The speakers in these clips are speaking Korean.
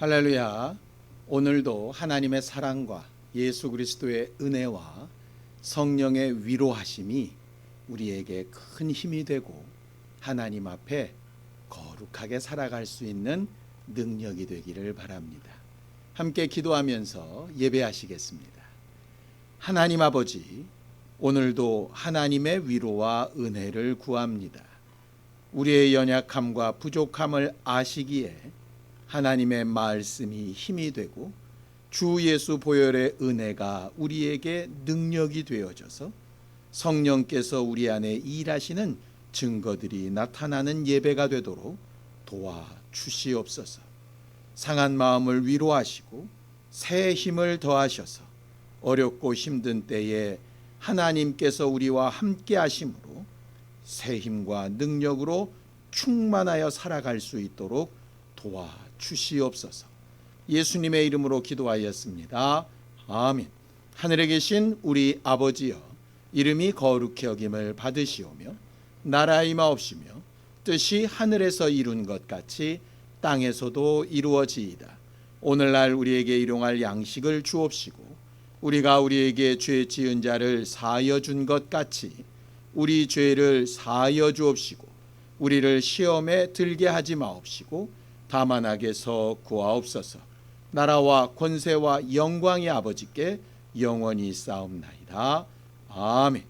할렐루야. 오늘도 하나님의 사랑과 예수 그리스도의 은혜와 성령의 위로하심이 우리에게 큰 힘이 되고 하나님 앞에 거룩하게 살아갈 수 있는 능력이 되기를 바랍니다. 함께 기도하면서 예배하시겠습니다. 하나님 아버지, 오늘도 하나님의 위로와 은혜를 구합니다. 우리의 연약함과 부족함을 아시기에 하나님의 말씀이 힘이 되고 주 예수 보혈의 은혜가 우리에게 능력이 되어져서 성령께서 우리 안에 일하시는 증거들이 나타나는 예배가 되도록 도와주시옵소서. 상한 마음을 위로하시고 새 힘을 더하셔서 어렵고 힘든 때에 하나님께서 우리와 함께 하심으로 새 힘과 능력으로 충만하여 살아갈 수 있도록 도와주시옵소서. 예수님의 이름으로 기도하였습니다. 아멘. 하늘에 계신 우리 아버지여, 이름이 거룩히 여김을 받으시오며 나라의 임하옵시며 뜻이 하늘에서 이룬 것 같이 땅에서도 이루어지이다. 오늘날 우리에게 일용할 양식을 주옵시고 우리가 우리에게 죄 지은 자를 사하여 준 것 같이 우리 죄를 사하여 주옵시고 우리를 시험에 들게 하지 마옵시고 다만 악에서 구하옵소서. 나라와 권세와 영광의 아버지께 영원히 싸움나이다. 아멘.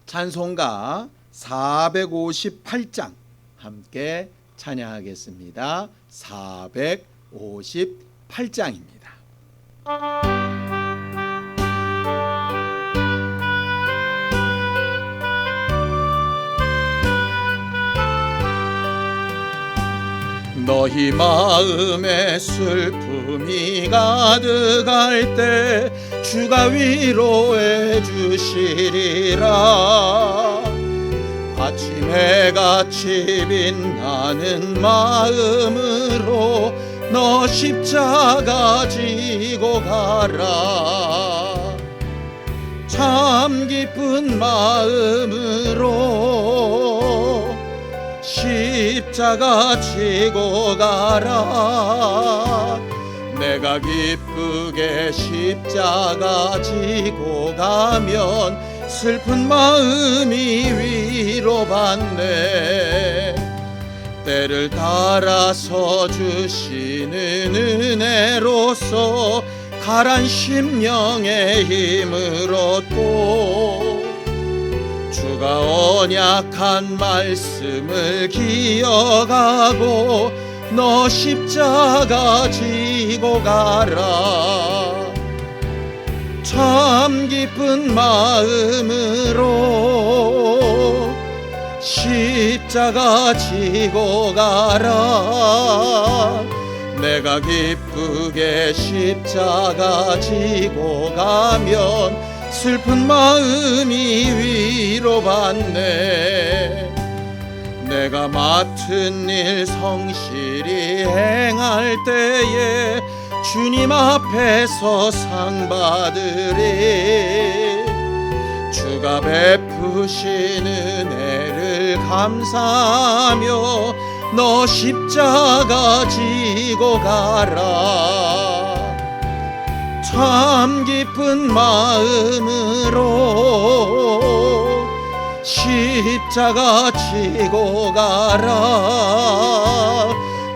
찬송가 458장 함께 찬양하겠습니다. 458장입니다. 너희 마음에 슬픔이 가득할 때 주가 위로해 주시리라. 아침에 같이 빛나는 마음으로 너 십자가 지고 가라. 참 기쁜 마음으로 십자가 지고 가라. 내가 기쁘게 십자가 지고 가면 슬픈 마음이 위로받네. 때를 따라서 주시는 은혜로서 가란 심령의 힘을 얻고 주가 언약한 말씀을 기억하고 너 십자가 지고 가라. 참 기쁜 마음으로 십자가 지고 가라. 내가 기쁘게 십자가 지고 가면 슬픈 마음이 위로받네. 내가 맡은 일 성실히 행할 때에 주님 앞에서 상 받으리. 주가 베푸신 은혜를 감사하며 너 십자가 지고 가라. 참 기쁜 마음으로 십자가 지고 가라.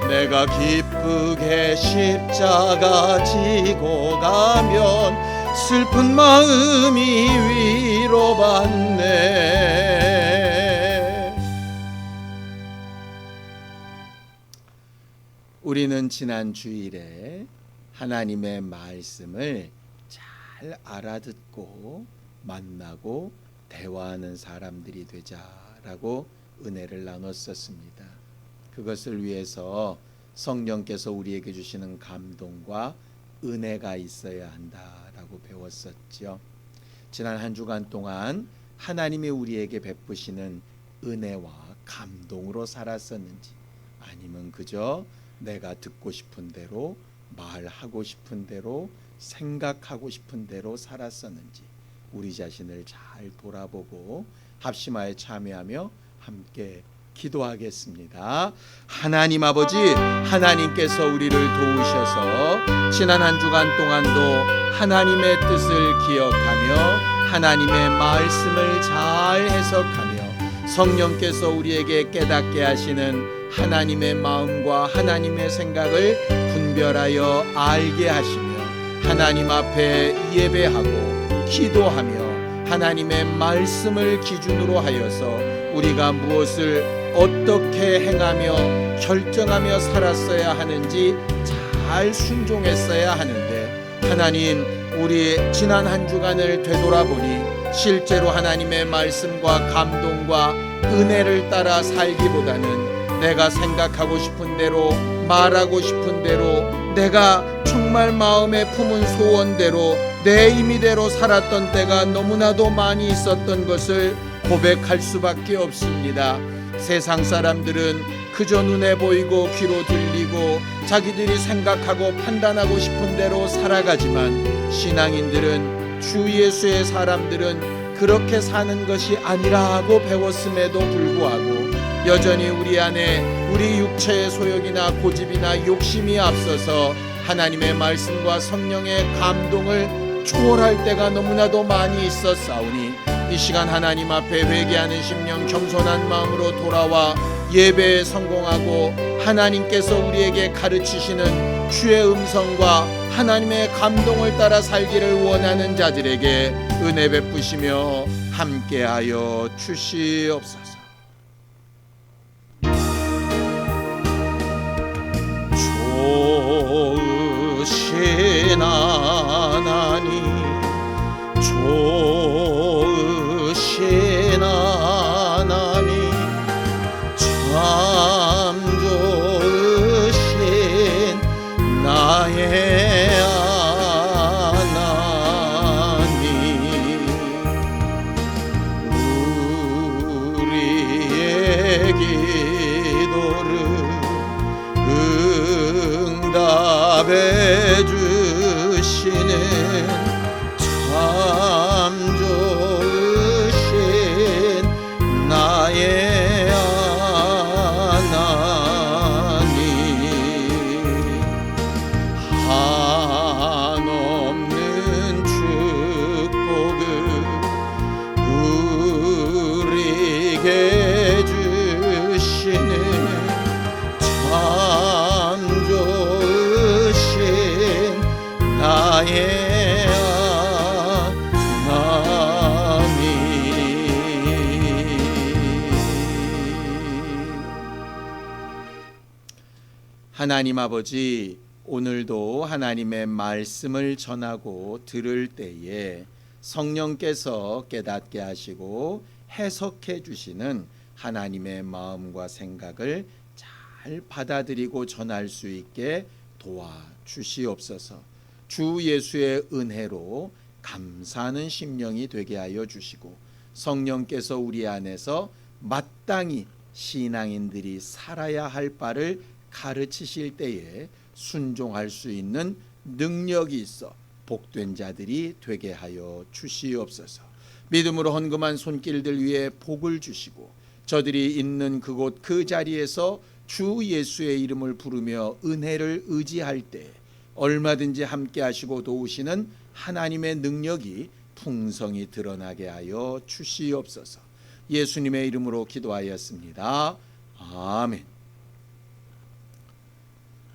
내가 기쁘게 십자가 지고 가면 슬픈 마음이 위로받네. 우리는 지난 주일에 하나님의 말씀을 잘 알아듣고 만나고 대화하는 사람들이 되자라고 은혜를 나눴었습니다. 그것을 위해서 성령께서 우리에게 주시는 감동과 은혜가 있어야 한다라고 배웠었죠. 지난 한 주간 동안 하나님이 우리에게 베푸시는 은혜와 감동으로 살았었는지, 아니면 그저 내가 듣고 싶은 대로 말하고 싶은 대로 생각하고 싶은 대로 살았었는지 우리 자신을 잘 돌아보고 합심하에 참여하며 함께 기도하겠습니다. 하나님 아버지, 하나님께서 우리를 도우셔서 지난 한 주간 동안도 하나님의 뜻을 기억하며 하나님의 말씀을 잘 해석하며 성령께서 우리에게 깨닫게 하시는 하나님의 마음과 하나님의 생각을 분별하여 알게 하시며 하나님 앞에 예배하고 기도하며 하나님의 말씀을 기준으로 하여서 우리가 무엇을 어떻게 행하며 결정하며 살았어야 하는지 잘 순종했어야 하는데, 하나님, 우리 지난 한 주간을 되돌아보니 실제로 하나님의 말씀과 감동과 은혜를 따라 살기보다는 내가 생각하고 싶은 대로, 말하고 싶은 대로, 내가 정말 마음에 품은 소원대로, 내 임의대로 살았던 때가 너무나도 많이 있었던 것을 고백할 수밖에 없습니다. 세상 사람들은 그저 눈에 보이고 귀로 들리고 자기들이 생각하고 판단하고 싶은 대로 살아가지만, 신앙인들은, 주 예수의 사람들은 그렇게 사는 것이 아니라고 배웠음에도 불구하고 여전히 우리 안에 우리 육체의 소욕이나 고집이나 욕심이 앞서서 하나님의 말씀과 성령의 감동을 초월할 때가 너무나도 많이 있었사오니, 이 시간 하나님 앞에 회개하는 심령, 겸손한 마음으로 돌아와 예배에 성공하고 하나님께서 우리에게 가르치시는 주의 음성과 하나님의 감동을 따라 살기를 원하는 자들에게 은혜 베푸시며 함께하여 주시옵소서. 좋으신 하나님, 좋으신 하나님, 참 좋으신 나의 하나님, 우리의 기도를 응답해 주시는 참 좋으신 나의 하나님, 한없는 축복을 우리에게 주시는 참 좋으신 나의 하나님. 하나님 아버지, 오늘도 하나님의 말씀을 전하고 들을 때에 성령께서 깨닫게 하시고 해석해 주시는 하나님의 마음과 생각을 잘 받아들이고 전할 수 있게 도와주시옵소서. 주 예수의 은혜로 감사하는 심령이 되게 하여 주시고, 성령께서 우리 안에서 마땅히 신앙인들이 살아야 할 바를 가르치실 때에 순종할 수 있는 능력이 있어 복된 자들이 되게 하여 주시옵소서. 믿음으로 헌금한 손길들 위에 복을 주시고, 저들이 있는 그곳 그 자리에서 주 예수의 이름을 부르며 은혜를 의지할 때 얼마든지 함께 하시고 도우시는 하나님의 능력이 풍성히 드러나게 하여 주시옵소서. 예수님의 이름으로 기도하였습니다. 아멘.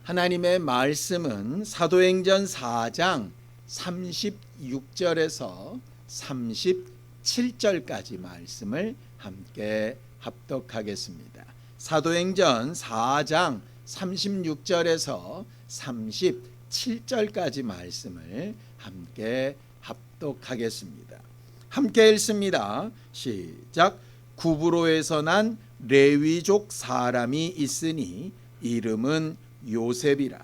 하나님의 말씀은 사도행전 4장 36절에서 37절까지 말씀을 함께 합독하겠습니다. 사도행전 4장 36절에서 37절까지 말씀을 함께 합독하겠습니다. 함께 읽습니다. 시작. 구브로에서 난 레위족 사람이 있으니 이름은 요셉이라.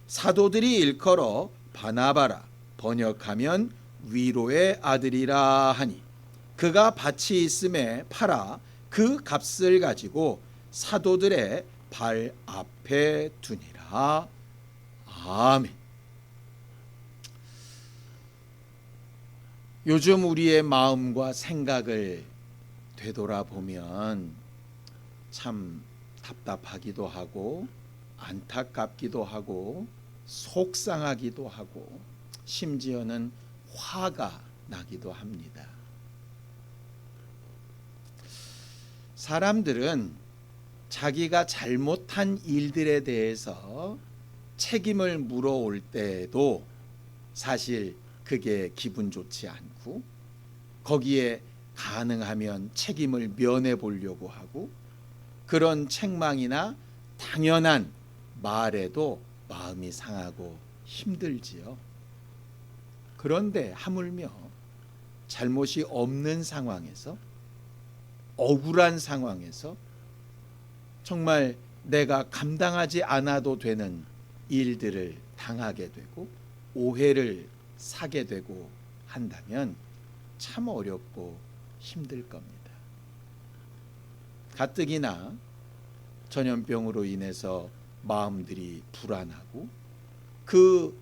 사도들이 일컬어 바나바라, 번역하면 위로의 아들이라 하니, 그가 밭이 있음에 팔아 그 값을 가지고 사도들의 발 앞에 두니라. 아멘. 요즘 우리의 마음과 생각을 되돌아보면 참 답답하기도 하고 안타깝기도 하고 속상하기도 하고 심지어는 화가 나기도 합니다. 사람들은 자기가 잘못한 일들에 대해서 책임을 물어올 때에도 사실 그게 기분 좋지 않고 거기에 가능하면 책임을 면해 보려고 하고 그런 책망이나 당연한 말에도 마음이 상하고 힘들지요. 그런데 하물며 잘못이 없는 상황에서 억울한 상황에서 정말 내가 감당하지 않아도 되는 일들을 당하게 되고 오해를 사게 되고 한다면 참 어렵고 힘들 겁니다. 가뜩이나 전염병으로 인해서 마음들이 불안하고 그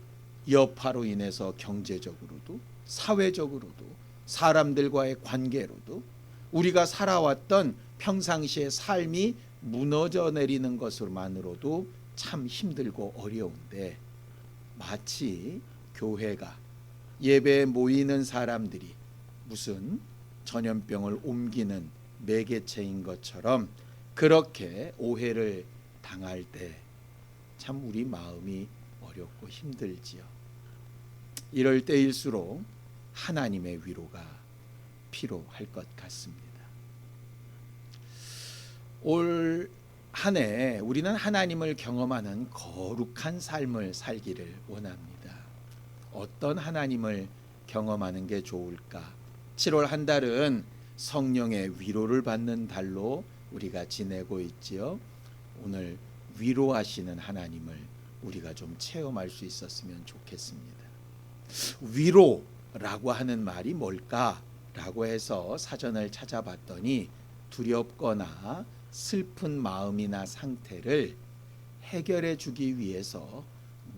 여파로 인해서 경제적으로도 사회적으로도 사람들과의 관계로도 우리가 살아왔던 평상시의 삶이 무너져 내리는 것으로만으로도 참 힘들고 어려운데 마치 교회가 예배에 모이는 사람들이 무슨 전염병을 옮기는 매개체인 것처럼 그렇게 오해를 당할 때 참 우리 마음이 어렵고 힘들지요. 이럴 때일수록 하나님의 위로가 필요할 것 같습니다. 올 한 해 우리는 하나님을 경험하는 거룩한 삶을 살기를 원합니다. 어떤 하나님을 경험하는 게 좋을까? 7월 한 달은 성령의 위로를 받는 달로 우리가 지내고 있지요. 오늘 위로하시는 하나님을 우리가 좀 체험할 수 있었으면 좋겠습니다. 위로라고 하는 말이 뭘까라고 해서 사전을 찾아봤더니 두렵거나 슬픈 마음이나 상태를 해결해 주기 위해서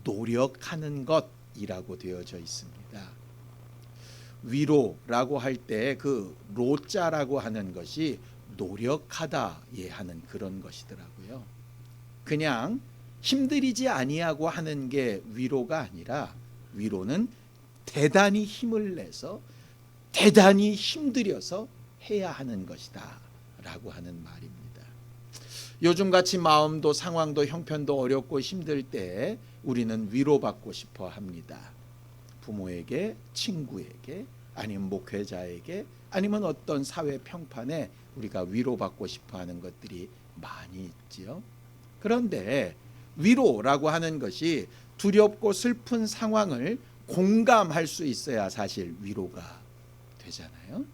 노력하는 것이라고 되어져 있습니다. 위로라고 할 때 그 로자라고 하는 것이 노력하다에 하는 그런 것이더라고요. 그냥 힘들이지 아니하고 하는 게 위로가 아니라 위로는 대단히 힘을 내서 대단히 힘들여서 해야 하는 것이다 라고 하는 말입니다. 요즘같이 마음도 상황도 형편도 어렵고 힘들 때 우리는 위로받고 싶어 합니다. 부모에게, 친구에게, 아니면 목회자에게, 아니면 어떤 사회 평판에 우리가 위로받고 싶어 하는 것들이 많이 있지요. 그런데 위로라고 하는 것이 두렵고 슬픈 상황을 공감할 수 있어야 사실 위로가 되잖아요.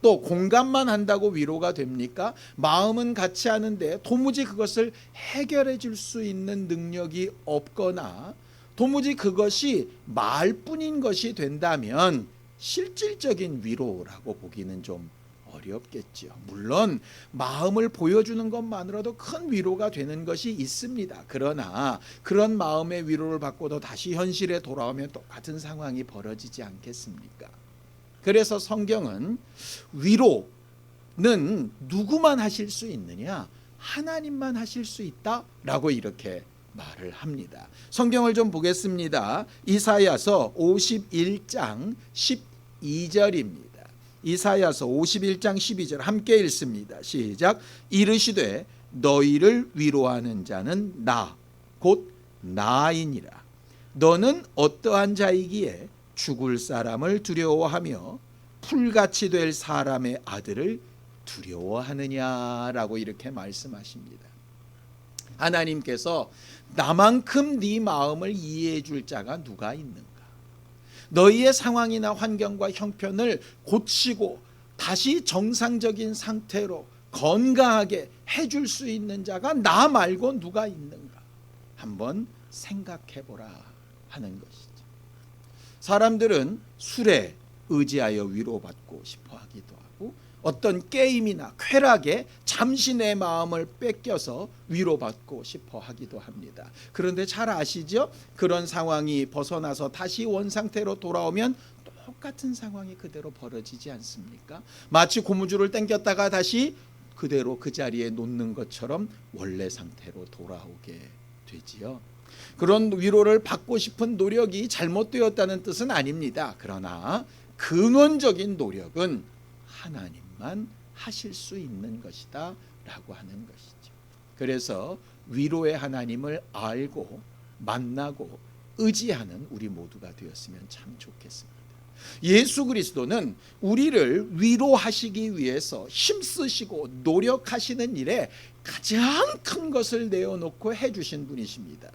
또 공감만 한다고 위로가 됩니까? 마음은 같이 하는데 도무지 그것을 해결해 줄 수 있는 능력이 없거나 도무지 그것이 말뿐인 것이 된다면 실질적인 위로라고 보기는 좀 어렵겠죠. 물론 마음을 보여주는 것만으로도 큰 위로가 되는 것이 있습니다. 그러나 그런 마음의 위로를 받고도 다시 현실에 돌아오면 똑같은 상황이 벌어지지 않겠습니까? 그래서 성경은 위로는 누구만 하실 수 있느냐? 하나님만 하실 수 있다라고 이렇게 말을 합니다. 성경을 좀 보겠습니다. 이사야서 51장 12절입니다. 이사야서 51장 12절 함께 읽습니다. 시작. 이르시되 너희를 위로하는 자는 나 곧 나이니라. 너는 어떠한 자이기에 죽을 사람을 두려워하며 풀같이 될 사람의 아들을 두려워하느냐라고 이렇게 말씀하십니다. 하나님께서 나만큼 네 마음을 이해해 줄 자가 누가 있는가? 너희의 상황이나 환경과 형편을 고치고 다시 정상적인 상태로 건강하게 해줄 수 있는 자가 나 말고 누가 있는가? 한번 생각해보라 하는 것이죠. 사람들은 술에 의지하여 위로받고 싶어 하기도 하고 어떤 게임이나 쾌락에 잠시 내 마음을 뺏겨서 위로받고 싶어 하기도 합니다. 그런데 잘 아시죠? 그런 상황이 벗어나서 다시 원상태로 돌아오면 똑같은 상황이 그대로 벌어지지 않습니까? 마치 고무줄을 당겼다가 다시 그대로 그 자리에 놓는 것처럼 원래 상태로 돌아오게 되지요. 그런 위로를 받고 싶은 노력이 잘못되었다는 뜻은 아닙니다. 그러나 근원적인 노력은 하나님만 하실 수 있는 것이다 라고 하는 것이죠. 그래서 위로의 하나님을 알고 만나고 의지하는 우리 모두가 되었으면 참 좋겠습니다. 예수 그리스도는 우리를 위로하시기 위해서 힘쓰시고 노력하시는 일에 가장 큰 것을 내어놓고 해주신 분이십니다.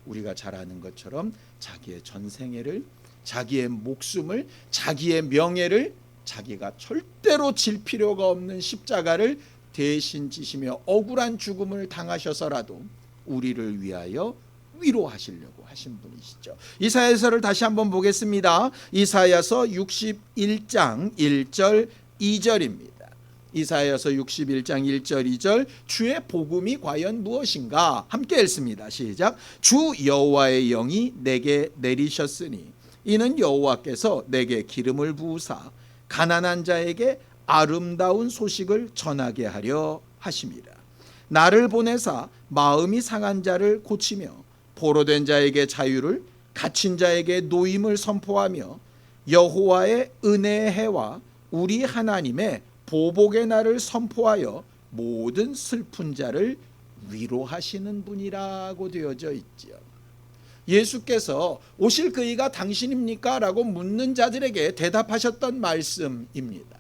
우리가 잘 아는 것처럼 자기의 전생애를, 자기의 목숨을, 자기의 명예를 자기가 절대로 질 필요가 없는 십자가를 대신 지시며 억울한 죽음을 당하셔서라도 우리를 위하여 위로하시려고 하신 분이시죠. 이사야서를 다시 한번 보겠습니다. 이사야서 61장 1절 2절입니다. 이사야서 61장 1절 2절 주의 복음이 과연 무엇인가? 함께 읽습니다. 시작. 주 여호와의 영이 내게 내리셨으니 이는 여호와께서 내게 기름을 부으사 가난한 자에게 아름다운 소식을 전하게 하려 하심이라. 나를 보내사 마음이 상한 자를 고치며 포로된 자에게 자유를, 갇힌 자에게 노임을 선포하며 여호와의 은혜의 해와 우리 하나님의 보복의 날을 선포하여 모든 슬픈 자를 위로하시는 분이라고 되어져 있지요. 예수께서 오실 그이가 당신입니까? 라고 묻는 자들에게 대답하셨던 말씀입니다.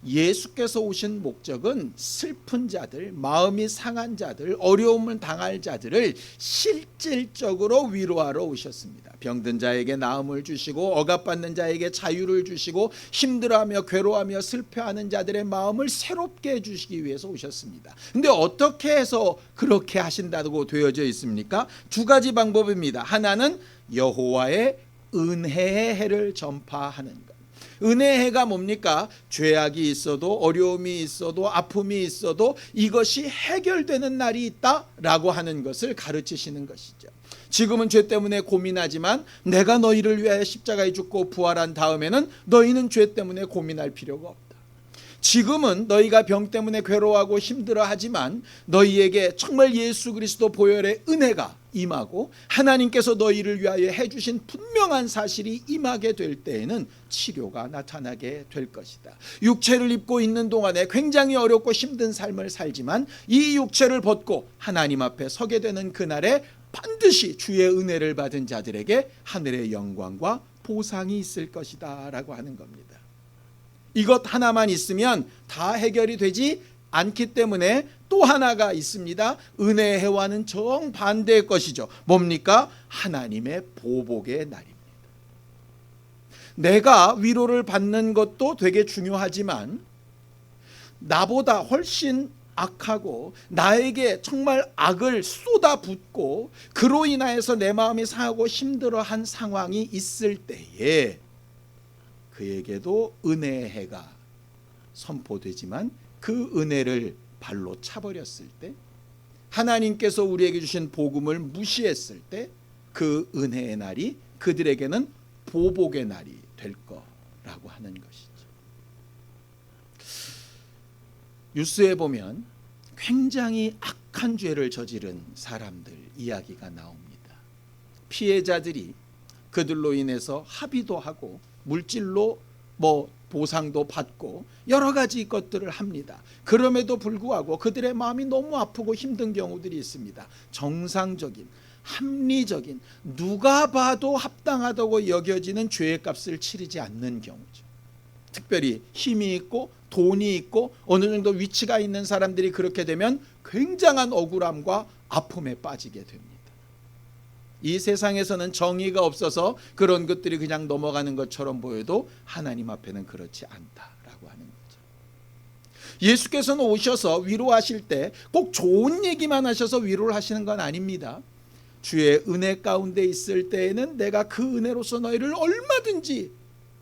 예수께서 오신 목적은 슬픈 자들, 마음이 상한 자들, 어려움을 당할 자들을 실질적으로 위로하러 오셨습니다. 병든 자에게 나음을 주시고 억압받는 자에게 자유를 주시고 힘들어하며 괴로워하며 슬퍼하는 자들의 마음을 새롭게 해주시기 위해서 오셨습니다. 근데 어떻게 해서 그렇게 하신다고 되어져 있습니까? 두 가지 방법입니다. 하나는 여호와의 은혜의 해를 전파하는 것. 은혜의 해가 뭡니까? 죄악이 있어도 어려움이 있어도 아픔이 있어도 이것이 해결되는 날이 있다라고 하는 것을 가르치시는 것이죠. 지금은 죄 때문에 고민하지만 내가 너희를 위하여 십자가에 죽고 부활한 다음에는 너희는 죄 때문에 고민할 필요가 없다. 지금은 너희가 병 때문에 괴로워하고 힘들어하지만 너희에게 정말 예수 그리스도 보혈의 은혜가 임하고 하나님께서 너희를 위하여 해주신 분명한 사실이 임하게 될 때에는 치료가 나타나게 될 것이다. 육체를 입고 있는 동안에 굉장히 어렵고 힘든 삶을 살지만 이 육체를 벗고 하나님 앞에 서게 되는 그날에 반드시 주의 은혜를 받은 자들에게 하늘의 영광과 보상이 있을 것이다 라고 하는 겁니다. 이것 하나만 있으면 다 해결이 되지 않기 때문에 또 하나가 있습니다. 은혜의 해와는 정반대의 것이죠. 뭡니까? 하나님의 보복의 날입니다. 내가 위로를 받는 것도 되게 중요하지만 나보다 훨씬 악하고 나에게 정말 악을 쏟아붓고 그로 인하여서 내 마음이 상하고 힘들어한 상황이 있을 때에 그에게도 은혜의 해가 선포되지만 그 은혜를 발로 차버렸을 때 하나님께서 우리에게 주신 복음을 무시했을 때 그 은혜의 날이 그들에게는 보복의 날이 될 거라고 하는 것이죠. 뉴스에 보면 굉장히 악한 죄를 저지른 사람들 이야기가 나옵니다. 피해자들이 그들로 인해서 합의도 하고 물질로 보상도 받고 여러 가지 것들을 합니다. 그럼에도 불구하고 그들의 마음이 너무 아프고 힘든 경우들이 있습니다. 정상적인, 합리적인, 누가 봐도 합당하다고 여겨지는 죄의 값을 치르지 않는 경우죠. 특별히 힘이 있고 돈이 있고 어느 정도 위치가 있는 사람들이 그렇게 되면 굉장한 억울함과 아픔에 빠지게 됩니다. 이 세상에서는 정의가 없어서 그런 것들이 그냥 넘어가는 것처럼 보여도 하나님 앞에는 그렇지 않다라고 하는 거죠. 예수께서는 오셔서 위로하실 때 꼭 좋은 얘기만 하셔서 위로를 하시는 건 아닙니다. 주의 은혜 가운데 있을 때에는 내가 그 은혜로서 너희를 얼마든지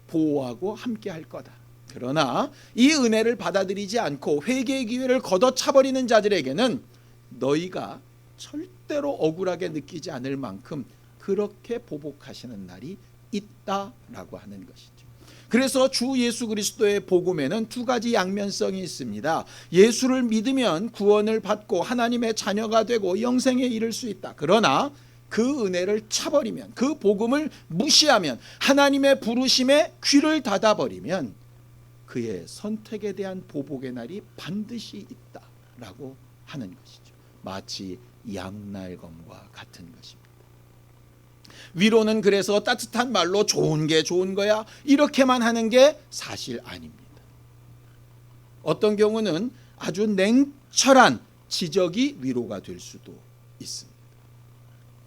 보호하고 함께 할 거다. 그러나 이 은혜를 받아들이지 않고 회개의 기회를 걷어차버리는 자들에게는 너희가 절대로 억울하게 느끼지 않을 만큼 그렇게 보복하시는 날이 있다라고 하는 것이죠. 그래서 주 예수 그리스도의 복음에는 두 가지 양면성이 있습니다. 예수를 믿으면 구원을 받고 하나님의 자녀가 되고 영생에 이를 수 있다. 그러나 그 은혜를 차버리면, 그 복음을 무시하면, 하나님의 부르심에 귀를 닫아버리면 그의 선택에 대한 보복의 날이 반드시 있다라고 하는 것이죠. 마치 양날검과 같은 것입니다. 위로는 그래서 따뜻한 말로 좋은 게 좋은 거야 이렇게만 하는 게 사실 아닙니다. 어떤 경우는 아주 냉철한 지적이 위로가 될 수도 있습니다.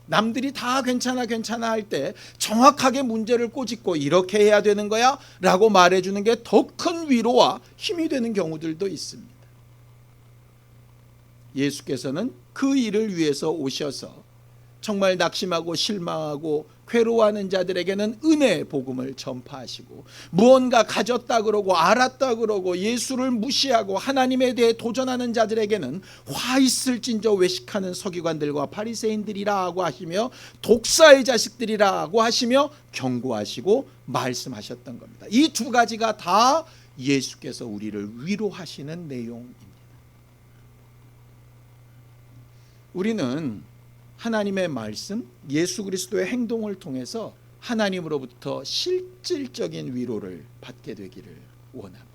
남들이 다 괜찮아 괜찮아 할 때 정확하게 문제를 꼬집고 이렇게 해야 되는 거야 라고 말해주는 게 더 큰 위로와 힘이 되는 경우들도 있습니다. 예수께서는 그 일을 위해서 오셔서 정말 낙심하고 실망하고 괴로워하는 자들에게는 은혜의 복음을 전파하시고, 무언가 가졌다 그러고 알았다 그러고 예수를 무시하고 하나님에 대해 도전하는 자들에게는 화 있을진저 외식하는 서기관들과 바리새인들이라고 하시며 독사의 자식들이라고 하시며 경고하시고 말씀하셨던 겁니다. 이 두 가지가 다 예수께서 우리를 위로하시는 내용입니다. 우리는 하나님의 말씀, 예수 그리스도의 행동을 통해서 하나님으로부터 실질적인 위로를 받게 되기를 원합니다.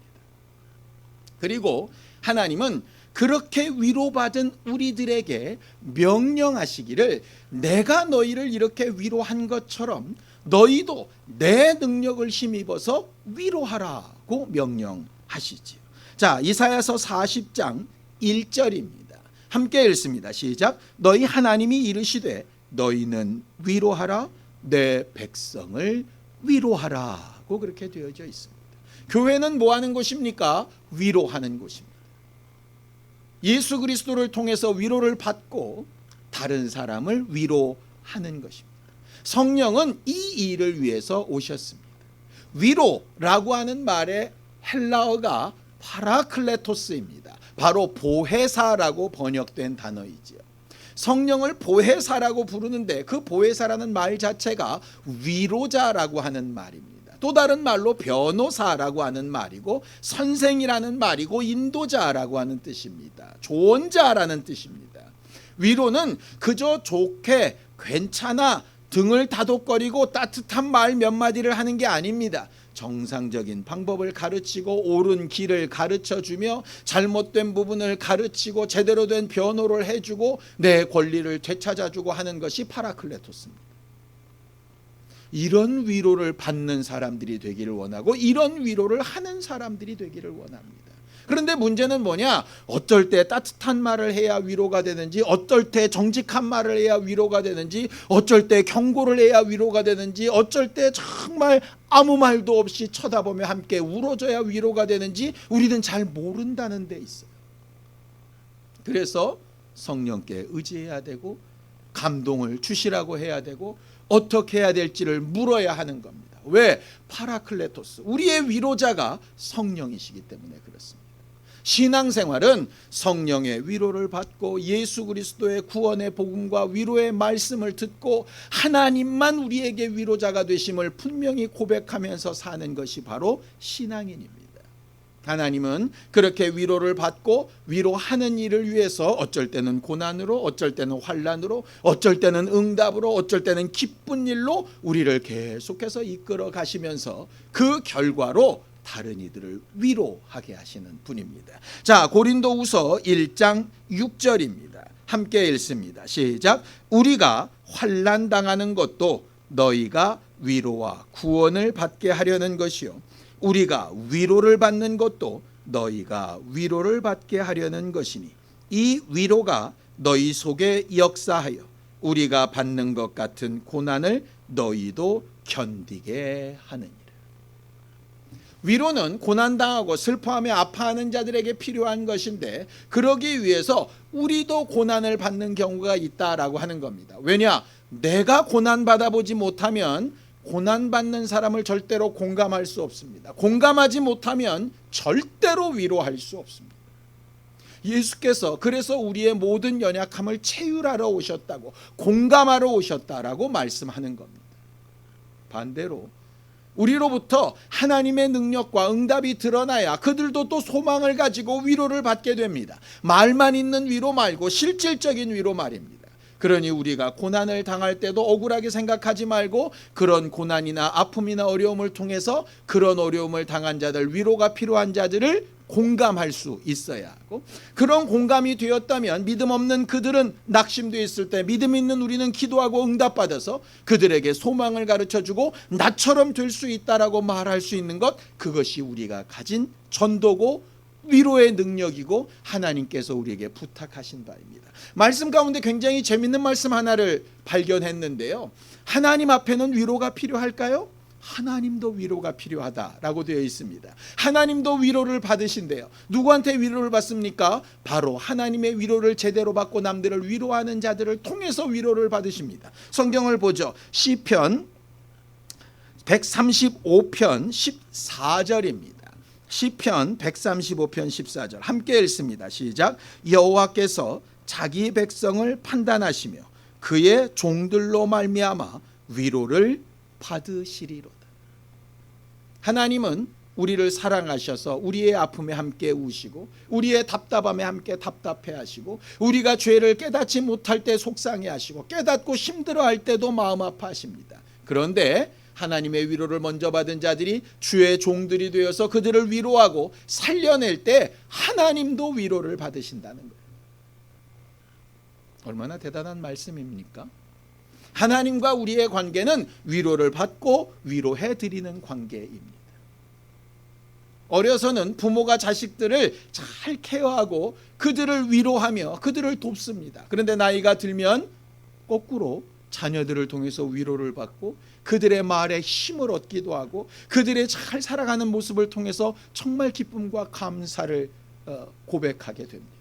그리고 하나님은 그렇게 위로받은 우리들에게 명령하시기를, 내가 너희를 이렇게 위로한 것처럼 너희도 내 능력을 힘입어서 위로하라고 명령하시지요. 자, 이사야서 40장 1절입니다. 함께 읽습니다. 시작. 너희 하나님이 이르시되 너희는 위로하라, 내 백성을 위로하라고 그렇게 되어져 있습니다. 교회는 뭐 하는 곳입니까? 위로하는 곳입니다. 예수 그리스도를 통해서 위로를 받고 다른 사람을 위로하는 것입니다. 성령은 이 일을 위해서 오셨습니다. 위로라고 하는 말의 헬라어가 파라클레토스입니다. 바로 보혜사라고 번역된 단어이지요. 성령을 보혜사라고 부르는데 그 보혜사라는 말 자체가 위로자라고 하는 말입니다. 또 다른 말로 변호사라고 하는 말이고, 선생이라는 말이고, 인도자라고 하는 뜻입니다. 조언자라는 뜻입니다. 위로는 그저 좋게 괜찮아 등을 다독거리고 따뜻한 말 몇 마디를 하는 게 아닙니다. 정상적인 방법을 가르치고 옳은 길을 가르쳐주며 잘못된 부분을 가르치고 제대로 된 변호를 해주고 내 권리를 되찾아주고 하는 것이 파라클레토스입니다. 이런 위로를 받는 사람들이 되기를 원하고 이런 위로를 하는 사람들이 되기를 원합니다. 그런데 문제는 뭐냐? 어떨 때 따뜻한 말을 해야 위로가 되는지, 어떨 때 정직한 말을 해야 위로가 되는지, 어쩔 때 경고를 해야 위로가 되는지, 어쩔 때 정말 아무 말도 없이 쳐다보며 함께 울어줘야 위로가 되는지 우리는 잘 모른다는 데 있어요. 그래서 성령께 의지해야 되고 감동을 주시라고 해야 되고 어떻게 해야 될지를 물어야 하는 겁니다. 왜? 파라클레토스, 우리의 위로자가 성령이시기 때문에 그렇습니다. 신앙생활은 성령의 위로를 받고 예수 그리스도의 구원의 복음과 위로의 말씀을 듣고 하나님만 우리에게 위로자가 되심을 분명히 고백하면서 사는 것이 바로 신앙인입니다. 하나님은 그렇게 위로를 받고 위로하는 일을 위해서 어쩔 때는 고난으로, 어쩔 때는 환난으로, 어쩔 때는 응답으로, 어쩔 때는 기쁜 일로 우리를 계속해서 이끌어 가시면서 그 결과로 다른 이들을 위로하게 하시는 분입니다. 자, 고린도후서 1장 6절입니다. 함께 읽습니다. 시작. 우리가 환난 당하는 것도 너희가 위로와 구원을 받게 하려는 것이요, 우리가 위로를 받는 것도 너희가 위로를 받게 하려는 것이니 이 위로가 너희 속에 역사하여 우리가 받는 것 같은 고난을 너희도 견디게 하느니라. 위로는 고난당하고 슬퍼하며 아파하는 자들에게 필요한 것인데, 그러기 위해서 우리도 고난을 받는 경우가 있다라고 하는 겁니다. 왜냐? 내가 고난받아보지 못하면 고난받는 사람을 절대로 공감할 수 없습니다. 공감하지 못하면 절대로 위로할 수 없습니다. 예수께서 그래서 우리의 모든 연약함을 체휼하러 오셨다고, 공감하러 오셨다라고 말씀하는 겁니다. 반대로 우리로부터 하나님의 능력과 응답이 드러나야 그들도 또 소망을 가지고 위로를 받게 됩니다. 말만 있는 위로 말고 실질적인 위로 말입니다. 그러니 우리가 고난을 당할 때도 억울하게 생각하지 말고 그런 고난이나 아픔이나 어려움을 통해서 그런 어려움을 당한 자들, 위로가 필요한 자들을 공감할 수 있어야 하고, 그런 공감이 되었다면 믿음 없는 그들은 낙심되어 있을 때 믿음 있는 우리는 기도하고 응답받아서 그들에게 소망을 가르쳐주고 나처럼 될 수 있다라고 말할 수 있는 것, 그것이 우리가 가진 전도고 위로의 능력이고 하나님께서 우리에게 부탁하신 바입니다. 말씀 가운데 굉장히 재밌는 말씀 하나를 발견했는데요, 하나님 앞에는 위로가 필요할까요? 하나님도 위로가 필요하다라고 되어 있습니다. 하나님도 위로를 받으신대요. 누구한테 위로를 받습니까? 바로 하나님의 위로를 제대로 받고 남들을 위로하는 자들을 통해서 위로를 받으십니다. 성경을 보죠. 시편 135편 14절입니다. 시편 135편 14절 함께 읽습니다. 시작. 여호와께서 자기 백성을 판단하시며 그의 종들로 말미암아 위로를 받으시리로다. 하나님은 우리를 사랑하셔서 우리의 아픔에 함께 우시고 우리의 답답함에 함께 답답해 하시고 우리가 죄를 깨닫지 못할 때 속상해 하시고 깨닫고 힘들어할 때도 마음 아파하십니다. 그런데 하나님의 위로를 먼저 받은 자들이 주의 종들이 되어서 그들을 위로하고 살려낼 때 하나님도 위로를 받으신다는 거예요. 얼마나 대단한 말씀입니까? 하나님과 우리의 관계는 위로를 받고 위로해 드리는 관계입니다. 어려서는 부모가 자식들을 잘 케어하고 그들을 위로하며 그들을 돕습니다. 그런데 나이가 들면 거꾸로 자녀들을 통해서 위로를 받고 그들의 말에 힘을 얻기도 하고 그들의 잘 살아가는 모습을 통해서 정말 기쁨과 감사를 고백하게 됩니다.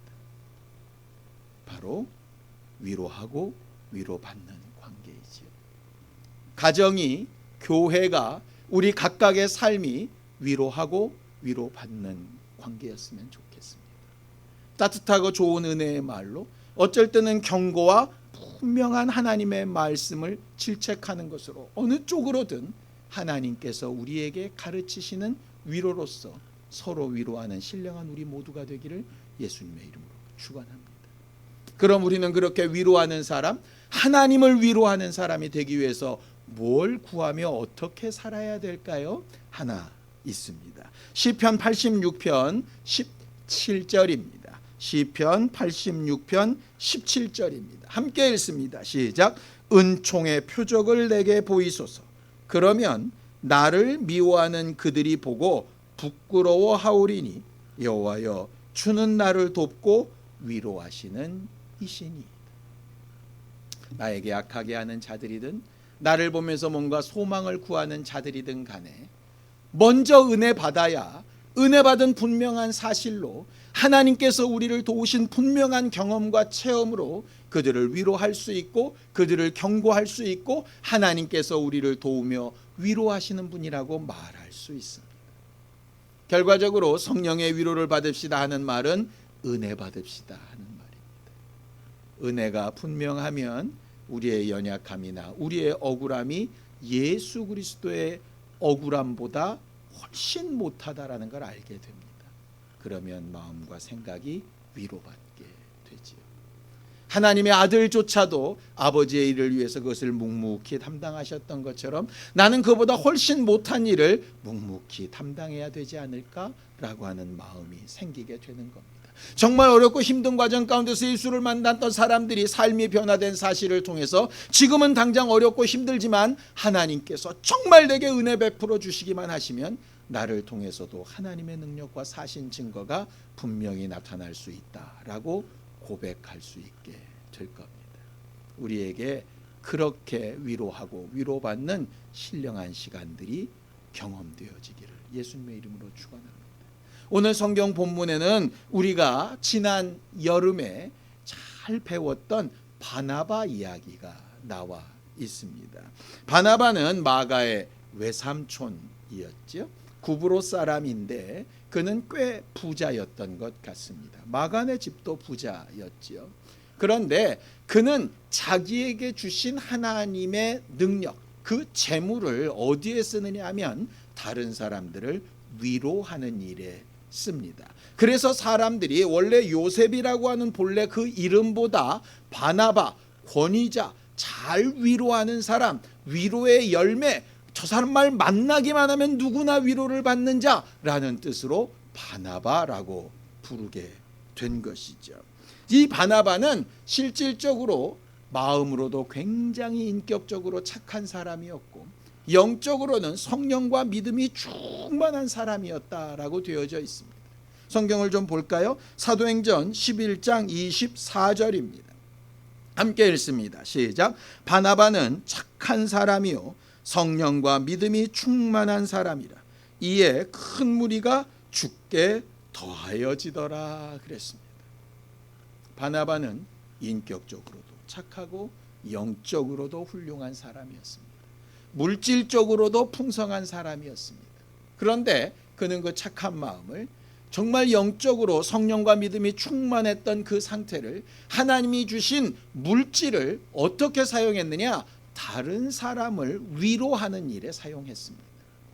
바로 위로하고 위로받는 관계이지요. 가정이, 교회가, 우리 각각의 삶이 위로하고 위로받는 관계였으면 좋겠습니다. 따뜻하고 좋은 은혜의 말로, 어쩔 때는 경고와 분명한 하나님의 말씀을 질책하는 것으로, 어느 쪽으로든 하나님께서 우리에게 가르치시는 위로로서 서로 위로하는 신령한 우리 모두가 되기를 예수님의 이름으로 축원합니다. 그럼 우리는 그렇게 위로하는 사람, 하나님을 위로하는 사람이 되기 위해서 뭘 구하며 어떻게 살아야 될까요? 하나 있습니다. 시편 86편 17절입니다. 시편 86편 17절입니다. 함께 읽습니다. 시작. 은총의 표적을 내게 보이소서. 그러면 나를 미워하는 그들이 보고 부끄러워하오리니 여호와여 주는 나를 돕고 위로하시는 이시니. 나에게 악하게 하는 자들이든 나를 보면서 뭔가 소망을 구하는 자들이든 간에 먼저 은혜 받아야 은혜 받은 분명한 사실로 하나님께서 우리를 도우신 분명한 경험과 체험으로 그들을 위로할 수 있고 그들을 경고할 수 있고 하나님께서 우리를 도우며 위로하시는 분이라고 말할 수 있습니다. 결과적으로 성령의 위로를 받읍시다 하는 말은 은혜 받읍시다 하는 말입니다. 은혜가 분명하면 우리의 연약함이나 우리의 억울함이 예수 그리스도의 억울함보다 훨씬 못하다라는 걸 알게 됩니다. 그러면 마음과 생각이 위로받게 되지요. 하나님의 아들조차도 아버지의 일을 위해서 그것을 묵묵히 담당하셨던 것처럼 나는 그보다 훨씬 못한 일을 묵묵히 담당해야 되지 않을까라고 하는 마음이 생기게 되는 겁니다. 정말 어렵고 힘든 과정 가운데서 예수를 만났던 사람들이 삶이 변화된 사실을 통해서 지금은 당장 어렵고 힘들지만 하나님께서 정말 내게 은혜 베풀어 주시기만 하시면 나를 통해서도 하나님의 능력과 사신 증거가 분명히 나타날 수 있다라고 고백할 수 있게 될 겁니다. 우리에게 그렇게 위로하고 위로받는 신령한 시간들이 경험되어지기를 예수님의 이름으로 축원합니다. 오늘 성경 본문에는 우리가 지난 여름에 잘 배웠던 바나바 이야기가 나와 있습니다. 바나바는 마가의 외삼촌이었죠. 구브로 사람인데 그는 꽤 부자였던 것 같습니다. 마가네 집도 부자였지요. 그런데 그는 자기에게 주신 하나님의 능력, 그 재물을 어디에 쓰느냐 하면 다른 사람들을 위로하는 일에 씁니다. 그래서 사람들이 원래 요셉이라고 하는 본래 그 이름보다 바나바, 권위자, 잘 위로하는 사람, 위로의 열매, 저 사람 말 만나기만 하면 누구나 위로를 받는 자라는 뜻으로 바나바라고 부르게 된 것이죠. 이 바나바는 실질적으로 마음으로도 굉장히 인격적으로 착한 사람이었고 영적으로는 성령과 믿음이 충만한 사람이었다라고 되어져 있습니다. 성경을 좀 볼까요? 사도행전 11장 24절입니다. 함께 읽습니다. 시작. 바나바는 착한 사람이요 성령과 믿음이 충만한 사람이라. 이에 큰 무리가 주께 더하여지더라 그랬습니다. 바나바는 인격적으로도 착하고 영적으로도 훌륭한 사람이었습니다. 물질적으로도 풍성한 사람이었습니다. 그런데 그는 그 착한 마음을 정말 영적으로 성령과 믿음이 충만했던 그 상태를 하나님이 주신 물질을 어떻게 사용했느냐? 다른 사람을 위로하는 일에 사용했습니다.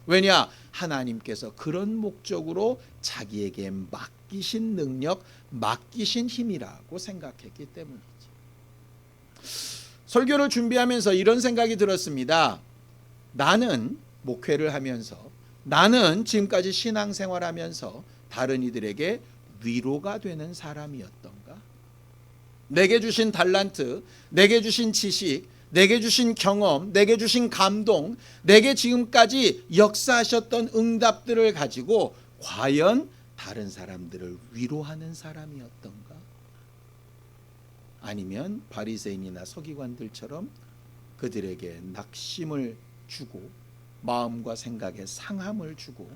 왜냐? 하나님께서 그런 목적으로 자기에게 맡기신 능력, 맡기신 힘이라고 생각했기 때문이지. 설교를 준비하면서 이런 생각이 들었습니다. 나는 목회를 하면서, 나는 지금까지 신앙생활하면서 다른 이들에게 위로가 되는 사람이었던가? 내게 주신 달란트, 내게 주신 지식, 내게 주신 경험, 내게 주신 감동, 내게 지금까지 역사하셨던 응답들을 가지고 과연 다른 사람들을 위로하는 사람이었던가? 아니면 바리새인이나 서기관들처럼 그들에게 낙심을 주고 마음과 생각에 상함을 주고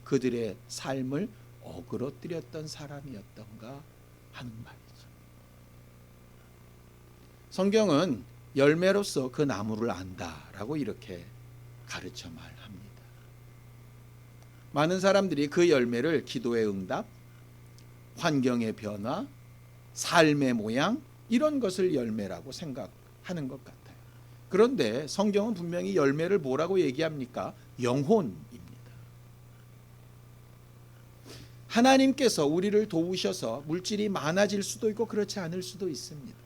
그들의 삶을 어그러뜨렸던 사람이었던가 하는 말이죠. 성경은 열매로서 그 나무를 안다라고 이렇게 가르쳐 말합니다. 많은 사람들이 그 열매를 기도의 응답, 환경의 변화, 삶의 모양 이런 것을 열매라고 생각하는 것 같아요. 그런데 성경은 분명히 열매를 뭐라고 얘기합니까? 영혼입니다. 하나님께서 우리를 도우셔서 물질이 많아질 수도 있고 그렇지 않을 수도 있습니다.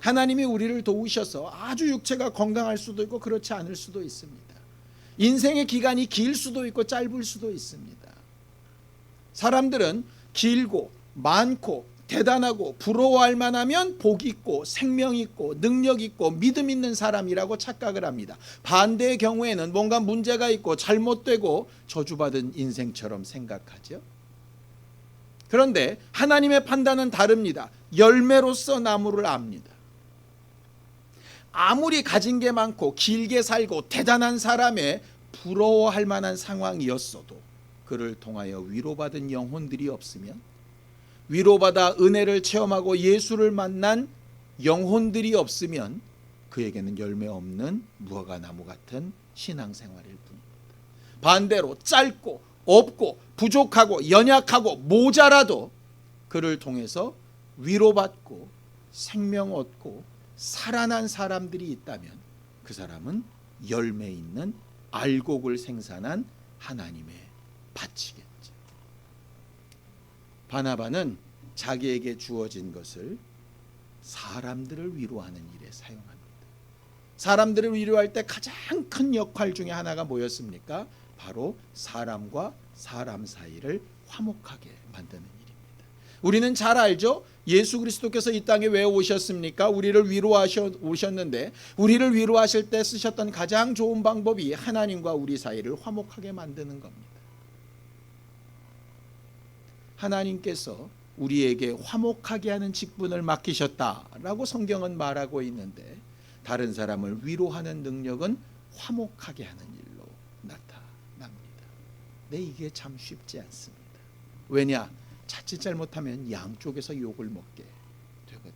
하나님이 우리를 도우셔서 아주 육체가 건강할 수도 있고 그렇지 않을 수도 있습니다. 인생의 기간이 길 수도 있고 짧을 수도 있습니다. 사람들은 길고 많고 대단하고 부러워할 만하면 복 있고 생명 있고 능력 있고 믿음 있는 사람이라고 착각을 합니다. 반대의 경우에는 뭔가 문제가 있고 잘못되고 저주받은 인생처럼 생각하죠. 그런데 하나님의 판단은 다릅니다. 열매로서 나무를 압니다. 아무리 가진 게 많고 길게 살고 대단한 사람의 부러워할 만한 상황이었어도 그를 통하여 위로받은 영혼들이 없으면, 위로받아 은혜를 체험하고 예수를 만난 영혼들이 없으면 그에게는 열매 없는 무화과나무 같은 신앙생활일 뿐입니다. 반대로 짧고 없고 부족하고 연약하고 모자라도 그를 통해서 위로받고 생명 얻고 살아난 사람들이 있다면 그 사람은 열매 있는 알곡을 생산한 하나님의 밭이겠죠. 바나바는 자기에게 주어진 것을 사람들을 위로하는 일에 사용합니다. 사람들을 위로할 때 가장 큰 역할 중에 하나가 뭐였습니까? 바로 사람과 사람 사이를 화목하게 만드는 일입니다. 우리는 잘 알죠? 예수 그리스도께서 이 땅에 왜 오셨습니까? 우리를 위로하셔 오셨는데 우리를 위로하실 때 쓰셨던 가장 좋은 방법이 하나님과 우리 사이를 화목하게 만드는 겁니다. 하나님께서 우리에게 화목하게 하는 직분을 맡기셨다라고 성경은 말하고 있는데 다른 사람을 위로하는 능력은 화목하게 하는 일로 나타납니다. 네, 이게 참 쉽지 않습니다. 왜냐? 자칫 잘못하면 양쪽에서 욕을 먹게 되거든요.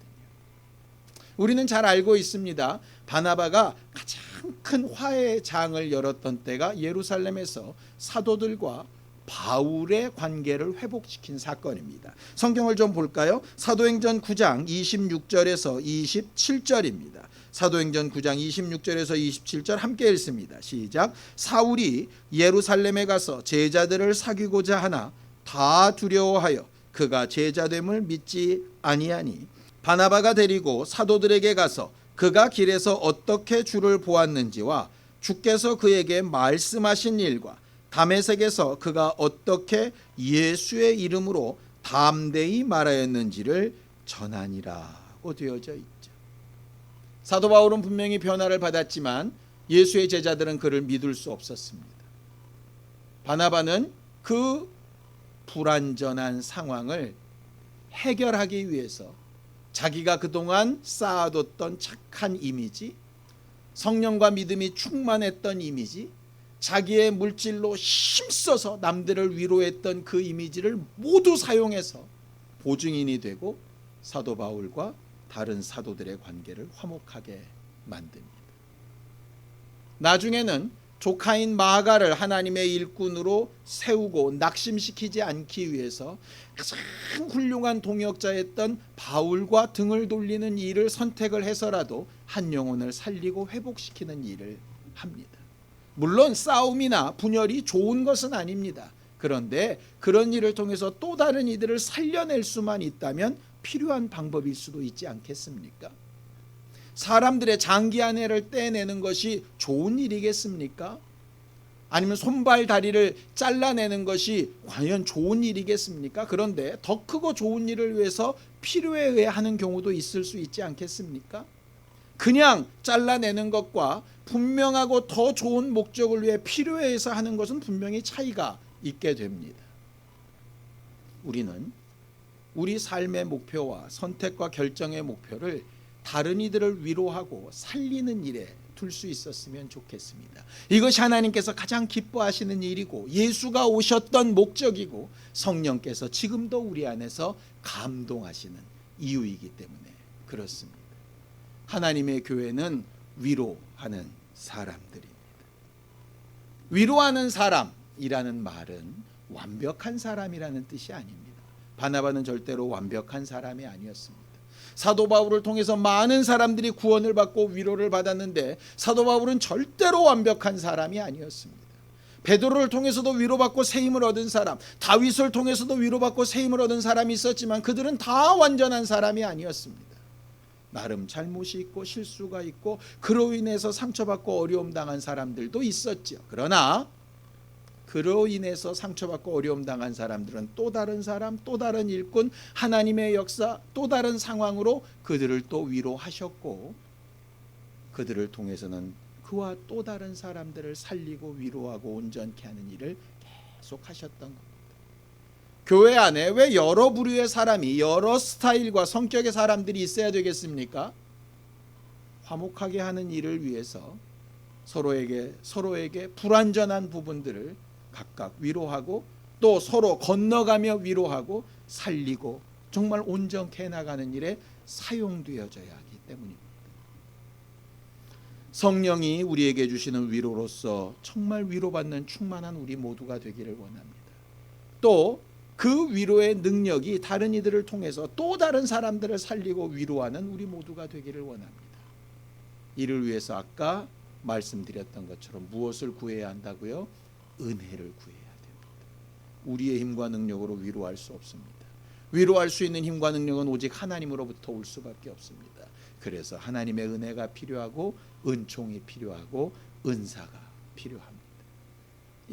우리는 잘 알고 있습니다. 바나바가 가장 큰 화해의 장을 열었던 때가 예루살렘에서 사도들과 바울의 관계를 회복시킨 사건입니다. 성경을 좀 볼까요? 사도행전 9장 26절에서 27절입니다. 사도행전 9장 26절에서 27절 함께 읽습니다. 시작. 사울이 예루살렘에 가서 제자들을 사귀고자 하나 다 두려워하여 그가 제자됨을 믿지 아니하니 바나바가 데리고 사도들에게 가서 그가 길에서 어떻게 주를 보았는지와 주께서 그에게 말씀하신 일과 다메섹에서 그가 어떻게 예수의 이름으로 담대히 말하였는지를 전하니라고 되어져 있죠. 사도 바울은 분명히 변화를 받았지만 예수의 제자들은 그를 믿을 수 없었습니다. 바나바는 그 불완전한 상황을 해결하기 위해서 자기가 그동안 쌓아뒀던 착한 이미지, 성령과 믿음이 충만했던 이미지, 자기의 물질로 힘써서 남들을 위로했던 그 이미지를 모두 사용해서 보증인이 되고 사도 바울과 다른 사도들의 관계를 화목하게 만듭니다. 나중에는 조카인 마가를 하나님의 일꾼으로 세우고 낙심시키지 않기 위해서 가장 훌륭한 동역자였던 바울과 등을 돌리는 일을 선택을 해서라도 한 영혼을 살리고 회복시키는 일을 합니다. 물론 싸움이나 분열이 좋은 것은 아닙니다. 그런데 그런 일을 통해서 또 다른 이들을 살려낼 수만 있다면 필요한 방법일 수도 있지 않겠습니까? 사람들의 장기안해를 떼내는 것이 좋은 일이겠습니까? 아니면 손발 다리를 잘라내는 것이 과연 좋은 일이겠습니까? 그런데 더 크고 좋은 일을 위해서 필요에 의해 하는 경우도 있을 수 있지 않겠습니까? 그냥 잘라내는 것과 분명하고 더 좋은 목적을 위해 필요에 의해서 하는 것은 분명히 차이가 있게 됩니다. 우리는 우리 삶의 목표와 선택과 결정의 목표를 다른 이들을 위로하고 살리는 일에 둘 수 있었으면 좋겠습니다. 이것이 하나님께서 가장 기뻐하시는 일이고 예수가 오셨던 목적이고 성령께서 지금도 우리 안에서 감동하시는 이유이기 때문에 그렇습니다. 하나님의 교회는 위로하는 사람들입니다. 위로하는 사람이라는 말은 완벽한 사람이라는 뜻이 아닙니다. 바나바는 절대로 완벽한 사람이 아니었습니다. 사도 바울을 통해서 많은 사람들이 구원을 받고 위로를 받았는데 사도 바울은 절대로 완벽한 사람이 아니었습니다. 베드로를 통해서도 위로받고 세임을 얻은 사람, 다윗을 통해서도 위로받고 세임을 얻은 사람이 있었지만 그들은 다 완전한 사람이 아니었습니다. 나름 잘못이 있고 실수가 있고 그로 인해서 상처받고 어려움 당한 사람들도 있었죠. 그러나 그로 인해서 상처받고 어려움 당한 사람들은 또 다른 사람, 또 다른 일꾼, 하나님의 역사, 또 다른 상황으로 그들을 또 위로하셨고 그들을 통해서는 그와 또 다른 사람들을 살리고 위로하고 온전케 하는 일을 계속 하셨던 겁니다. 교회 안에 왜 여러 부류의 사람이 여러 스타일과 성격의 사람들이 있어야 되겠습니까? 화목하게 하는 일을 위해서 서로에게 불완전한 부분들을 각각 위로하고 또 서로 건너가며 위로하고 살리고 정말 온전케 나가는 일에 사용되어져야 하기 때문입니다. 성령이 우리에게 주시는 위로로서 정말 위로받는 충만한 우리 모두가 되기를 원합니다. 또 그 위로의 능력이 다른 이들을 통해서 또 다른 사람들을 살리고 위로하는 우리 모두가 되기를 원합니다. 이를 위해서 아까 말씀드렸던 것처럼 무엇을 구해야 한다고요? 은혜를 구해야 됩니다. 우리의 힘과 능력으로 위로할 수 없습니다. 위로할 수 있는 힘과 능력은 오직 하나님으로부터 올 수밖에 없습니다. 그래서 하나님의 은혜가 필요하고 은총이 필요하고 은사가 필요합니다.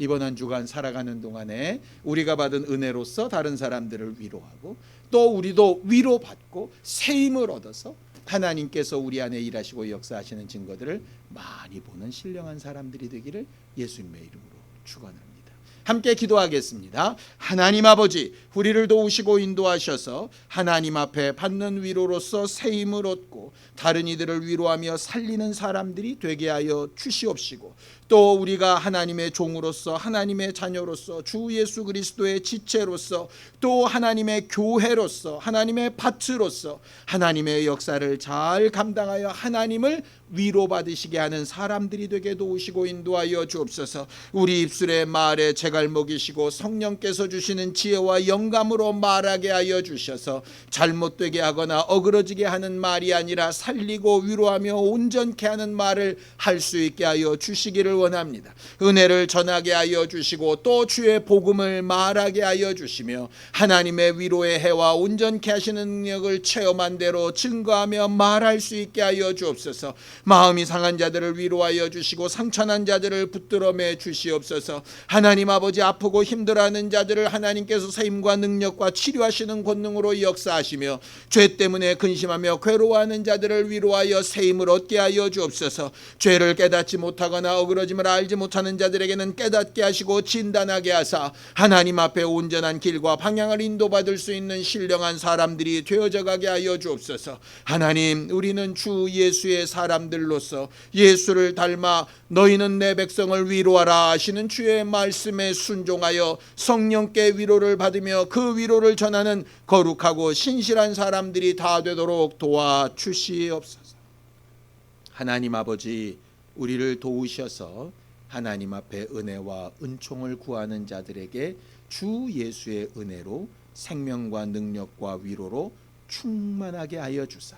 이번 한 주간 살아가는 동안에 우리가 받은 은혜로서 다른 사람들을 위로하고 또 우리도 위로받고 세임을 얻어서 하나님께서 우리 안에 일하시고 역사하시는 증거들을 많이 보는 신령한 사람들이 되기를 예수님의 이름으로 축원합니다. 함께 기도하겠습니다. 하나님 아버지, 우리를 도우시고 인도하셔서 하나님 앞에 받는 위로로서 세임을 얻고 다른 이들을 위로하며 살리는 사람들이 되게 하여 주시옵시고 또 우리가 하나님의 종으로서 하나님의 자녀로서 주 예수 그리스도의 지체로서 또 하나님의 교회로서 하나님의 밭으로서 하나님의 역사를 잘 감당하여 하나님을 위로받으시게 하는 사람들이 되게 도우시고 인도하여 주옵소서. 우리 입술의 말에 제갈목이시고 성령께서 주시는 지혜와 영감으로 말하게 하여 주셔서 잘못되게 하거나 어그러지게 하는 말이 아니라 살리고 위로하며 온전케 하는 말을 할 수 있게 하여 주시기를 원합니다. 은혜를 전하게 하여 주시고 또 주의 복음을 말하게 하여 주시며 하나님의 위로의 해와 온전케 하시는 능력을 체험한 대로 증거하며 말할 수 있게 하여 주옵소서. 마음이 상한 자들을 위로하여 주시고 상처난 자들을 붙들어매 주시옵소서. 하나님 아버지, 아프고 힘들어하는 자들을 하나님께서 세임과 능력과 치료하시는 권능으로 역사하시며 죄 때문에 근심하며 괴로워하는 자들을 위로하여 세임을 얻게 하여 주옵소서. 죄를 깨닫지 못하거나 어그러짐을 알지 못하는 자들에게는 깨닫게 하시고 진단하게 하사 하나님 앞에 온전한 길과 방향을 인도받을 수 있는 신령한 사람들이 되어져 가게 하여 주옵소서. 하나님, 우리는 주 예수의 사람들로서 예수를 닮아 너희는 내 백성을 위로하라 하시는 주의 말씀에 순종하여 성령께 위로를 받으며 그 위로를 전하는 거룩하고 신실한 사람들이 다 되도록 도와주시옵소서. 하나님 아버지, 우리를 도우셔서 하나님 앞에 은혜와 은총을 구하는 자들에게 주 예수의 은혜로 생명과 능력과 위로로 충만하게 하여 주사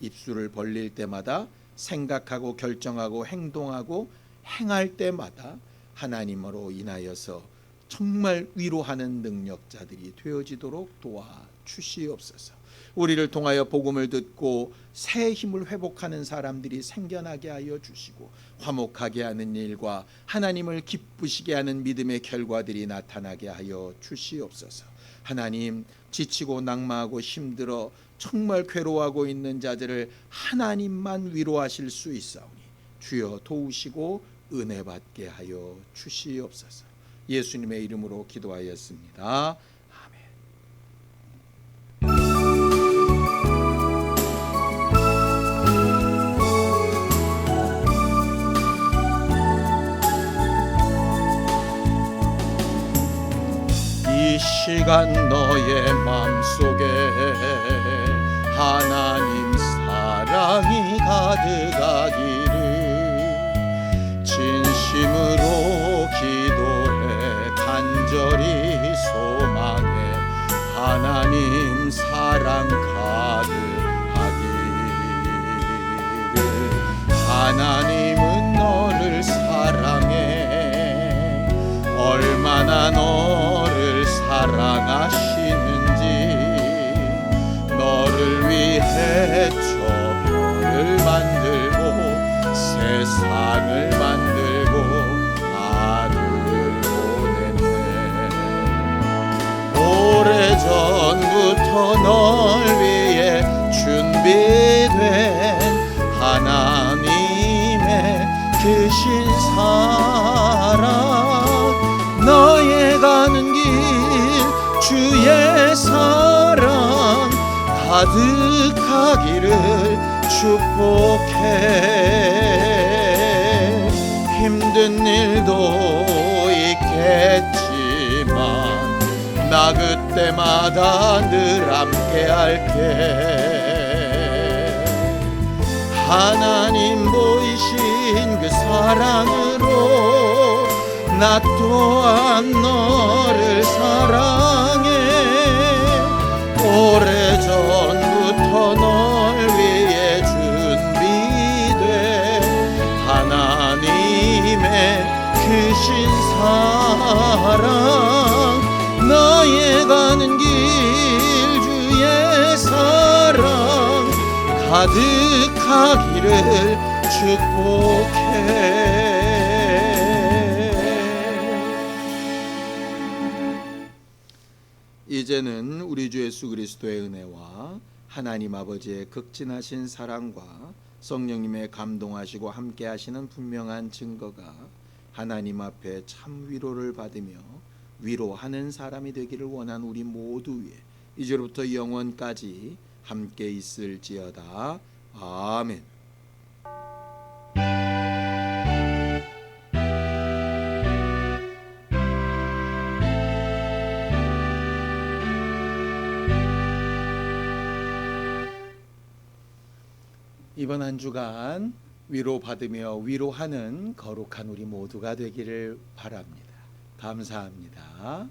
입술을 벌릴 때마다 생각하고 결정하고 행동하고 행할 때마다 하나님으로 인하여서 정말 위로하는 능력자들이 되어지도록 도와주시옵소서. 우리를 통하여 복음을 듣고 새 힘을 회복하는 사람들이 생겨나게 하여 주시고 화목하게 하는 일과 하나님을 기쁘시게 하는 믿음의 결과들이 나타나게 하여 주시옵소서. 하나님, 지치고 낙마하고 힘들어 정말 괴로워하고 있는 자들을 하나님만 위로하실 수 있사오니 주여 도우시고 은혜 받게 하여 주시옵소서. 예수님의 이름으로 기도하였습니다. 이 시간 너의 맘속에 하나님 사랑이 가득하기를 진심으로 기도해 간절히 소망해 하나님 사랑 가득하기를. 하나님은 너를 사랑해 얼마나 너를 사랑하시는지 너를 위해 저 별을 만들고 세상을 만들고 아들을 보냈네. 오래전부터 널 위해 준비된 하나님의 크신 사랑 너의 가는 길 주의 사랑 가득하기를 축복해. 힘든 일도 있겠지만 나 그때마다 늘 함께 할게. 하나님 보이신 그 사랑으로 나 또한 너를 사랑해. 오래전부터 널 위해 준비된 하나님의 크신 사랑 너의 가는 길 주의 사랑 가득하기를 축복해. 이제는 우리 주 예수 그리스도의 은혜와 하나님 아버지의 극진하신 사랑과 성령님의 감동하시고 함께 하시는 분명한 증거가 하나님 앞에 참 위로를 받으며 위로하는 사람이 되기를 원한 우리 모두 위에 이제로부터 영원까지 함께 있을지어다. 아멘. 이번 한 주간 위로받으며 위로하는 거룩한 우리 모두가 되기를 바랍니다. 감사합니다.